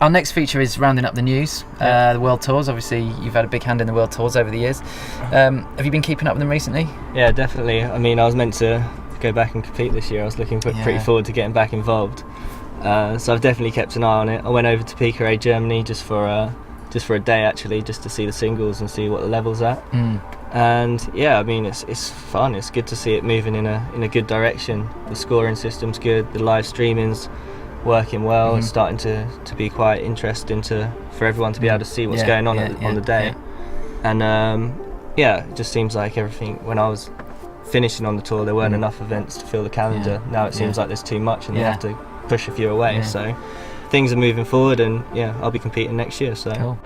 Our next feature is rounding up the news, the World Tours. Obviously, you've had a big hand in the World Tours over the years. Have you been keeping up with them recently? Yeah, definitely. I mean, I was meant to go back and compete this year. I was looking pretty forward to getting back involved. So I've definitely kept an eye on it. I went over to PKA Germany just for a day, actually, just to see the singles and see what the level's at. And yeah, I mean, it's fun. It's good to see it moving in a good direction. The scoring system's good. The live streaming's working well. It's starting to be quite interesting for everyone to be able to see what's going on on the day. And it just seems like everything, when I was finishing on the tour, there weren't enough events to fill the calendar. Now it seems like there's too much and they have to push a few away. So things are moving forward, and I'll be competing next year. So cool.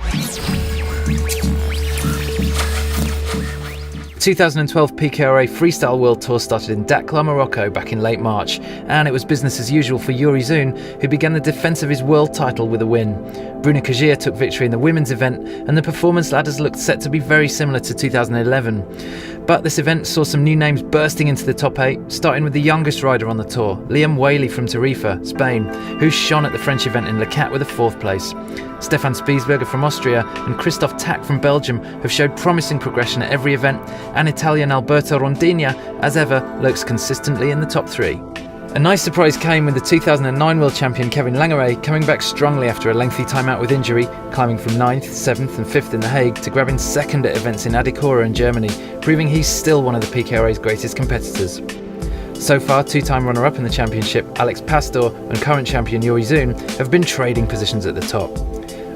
2012 PKRA Freestyle World Tour started in Dakhla, Morocco back in late March, and it was business as usual for Yuri Zun, who began the defence of his world title with a win. Bruna Kajir took victory in the women's event, and the performance ladders looked set to be very similar to 2011. But this event saw some new names bursting into the top 8, starting with the youngest rider on the tour, Liam Whaley from Tarifa, Spain, who shone at the French event in Le Cat with a 4th place. Stefan Spiesberger from Austria and Christoph Tack from Belgium have showed promising progression at every event, and Italian Alberto Rondina, as ever, lurks consistently in the top 3. A nice surprise came with the 2009 world champion Kevin Langeray coming back strongly after a lengthy time out with injury, climbing from 9th, 7th and 5th in The Hague to grabbing 2nd at events in Adicora in Germany, proving he's still one of the PKRA's greatest competitors. So far, 2-time runner-up in the championship Alex Pastor and current champion Yuri Zun have been trading positions at the top.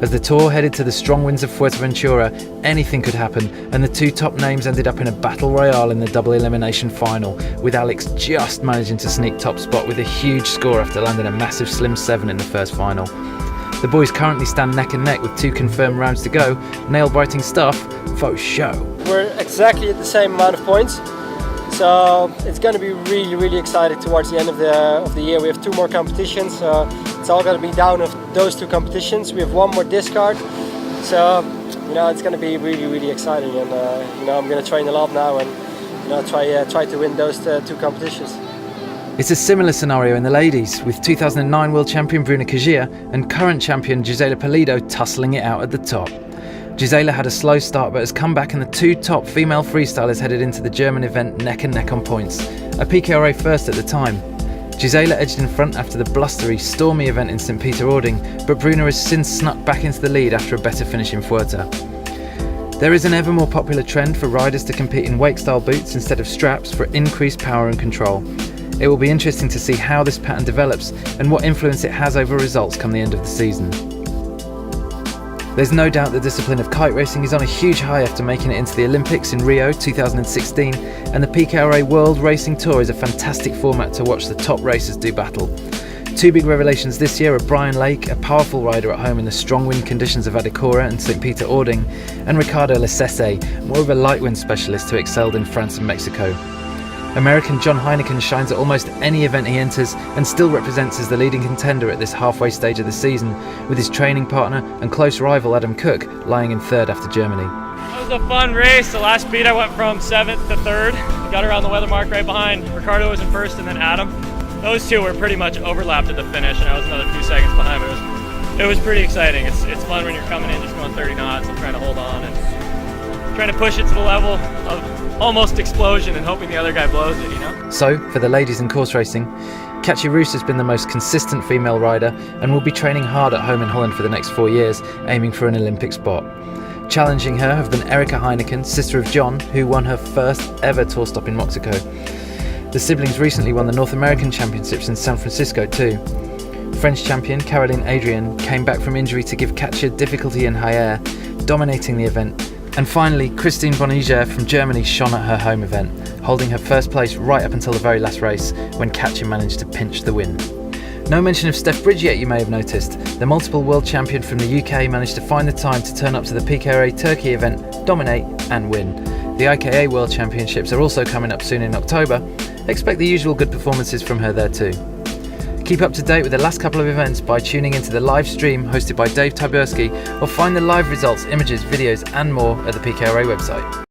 As the tour headed to the strong winds of Fuerteventura, anything could happen, and the 2 top names ended up in a battle royale in the double elimination final, with Alex just managing to sneak top spot with a huge score after landing a massive slim 7 in the first final. The boys currently stand neck and neck with 2 confirmed rounds to go, nail-biting stuff for show. We're exactly at the same amount of points, so it's going to be really exciting towards the end of the year. We have 2 more competitions, so it's all going to be down of those 2 competitions. We have 1 more discard, so it's going to be really exciting, and I'm going to train a lot now and try to win those 2 competitions. It's a similar scenario in the ladies, with 2009 world champion Bruna Kajir and current champion Gisela Pulido tussling it out at the top. Gisela had a slow start but has come back, and the 2 top female freestylers headed into the German event neck and neck on points, a PKRA first at the time. Gisela edged in front after the blustery, stormy event in St Peter-Ording, but Bruna has since snuck back into the lead after a better finish in Fuerta. There is an ever more popular trend for riders to compete in wake-style boots instead of straps for increased power and control. It will be interesting to see how this pattern develops and what influence it has over results come the end of the season. There's no doubt the discipline of kite racing is on a huge high after making it into the Olympics in Rio 2016, and the PKRA World Racing Tour is a fantastic format to watch the top racers do battle. 2 big revelations this year are Brian Lake, a powerful rider at home in the strong wind conditions of Adicora and St Peter-Ording, and Ricardo Lecese, more of a light wind specialist who excelled in France and Mexico. American John Heineken shines at almost any event he enters and still represents as the leading contender at this halfway stage of the season, with his training partner and close rival Adam Cook lying in 3rd after Germany. It was a fun race. The last beat I went from 7th to 3rd. I got around the weather mark right behind. Ricardo was in 1st and then Adam. Those 2 were pretty much overlapped at the finish, and I was another few seconds behind, but it was pretty exciting. It's fun when you're coming in just going 30 knots and trying to hold on and trying to push it to the level of almost explosion and hoping the other guy blows it, So, for the ladies in course racing, Katja Roos has been the most consistent female rider and will be training hard at home in Holland for the next 4 years, aiming for an Olympic spot. Challenging her have been Erika Heineken, sister of John, who won her first ever tour stop in Mexico. The siblings recently won the North American Championships in San Francisco too. French champion Caroline Adrien came back from injury to give Katja difficulty in high air, dominating the event. And finally, Christine Boniger from Germany shone at her home event, holding her first place right up until the very last race, when Katja managed to pinch the win. No mention of Steph Bridge yet, you may have noticed. The multiple world champion from the UK managed to find the time to turn up to the PKRA Turkey event, dominate and win. The IKA World Championships are also coming up soon in October. Expect the usual good performances from her there too. Keep up to date with the last couple of events by tuning into the live stream hosted by Dave Tyburski, or find the live results, images, videos and more at the PKRA website.